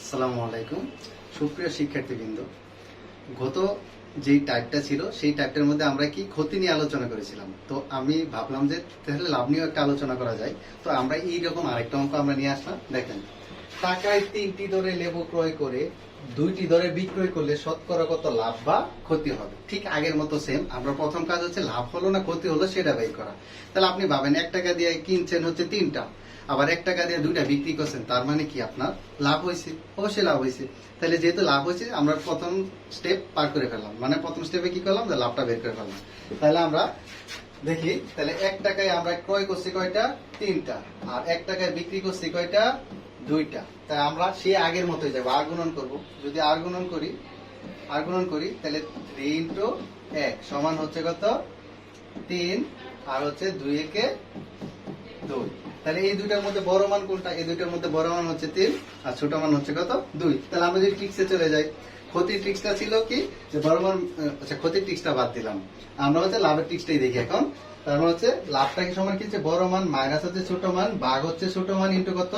আসসালামু আলাইকুম সুপ্রিয় শিক্ষার্থীবৃন্দ, গত যেই টাইপটা ছিল সেই টাইপটার মধ্যে আমরা কি ক্ষতি নিয়ে আলোচনা করেছিলাম। তো আমি ভাবলাম যে তাহলে লাভ নিয়েও একটা আলোচনা করা যায়। তো আমরা এইরকম আরেকটা অঙ্ক আমরা নিয়ে আসলাম। দেখেন, টাকায় 3টি দরে লেবু ক্রয় করে 2টি দরে বিক্রয় করলে শতকরা কত লাভ বা ক্ষতি হবে। ঠিক আগের মতো সেম, আমরা প্রথম কাজ হচ্ছে লাভ হলো না ক্ষতি হলো সেটা বের করা। তাহলে আপনি ভাবেন 1 টাকা দিয়ে কিনছেন হচ্ছে 3টা, আবার 1 টাকা দিয়ে 2টা বিক্রি করছেন, তার মানে কি আপনার লাভ হয়েছে? অবশ্যই লাভ হয়েছে। তাহলে যেহেতু লাভ হয়েছে আমরা প্রথম স্টেপ পার করে ফেললাম, মানে প্রথম স্টেপে কি করলাম, যে লাভটা বের করে ফেললাম। তাহলে আমরা দেখি, তাহলে 1 টাকায় আমরা ক্রয় করছি কয়টা? 3টা। আর 1 টাকায় বিক্রি করছি কয়টা? 2টা। তাই আমরা সেই আগের মতোই যাবো, আর গুণন করবো। যদি আর গুণন করি তাহলে 3 ইন্টু 1 সমান হচ্ছে কত? 3। আর হচ্ছে 2 একে 2। তাহলে এই দুইটার মধ্যে বড় মান কোনটা? এই দুইটার মধ্যে বড় মান হচ্ছে 3 আর ছোট মান হচ্ছে কত? 2। তাহলে আমরা যদি ট্রিক্সে চলে যাই, ক্ষতির ট্রিক্সটা ছিল কি, যে বড় মান, আচ্ছা ক্ষতির ট্রিক্সটা বাদ দিলাম, আমরা হচ্ছে লাভের ট্রিক্সটাই দেখি এখন। তার মানে হচ্ছে লাভটা কি সমান কি, যে বড় মান মাইনাস হচ্ছে ছোট মান ভাগ হচ্ছে ছোট মান ইন্টু কত?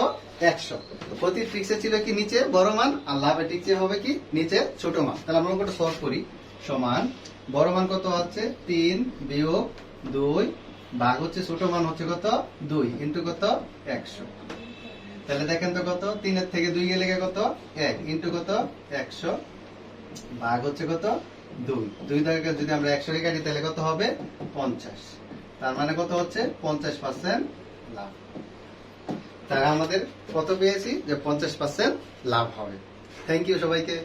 100। ক্ষতির ট্রিক্সে ছিল কি নিচে বড় মান, আর লাভের ট্রিক্সে হবে কি নিচে ছোট মান। তাহলে আমরা অঙ্কটা সলভ করি। সমান বড় মান কত হচ্ছে 3 বিয়োগ 2 ভাগ হচ্ছে ছোট মান হচ্ছে কত? 2 ইন্টু কত? 100। তাহলে দেখেন তো কত? 3 এর থেকে 2 গেলে কত? 1 ইন্টু কত? 100 ভাগ হচ্ছে কত? 2 থেকে যদি আমরা 100 কে কাটি তাহলে কত হবে? 50। তার মানে কত হচ্ছে? 50% লাভ। তাহলে আমাদের কত পেয়েছি? যে 50% লাভ হবে। থ্যাংক ইউ সবাইকে।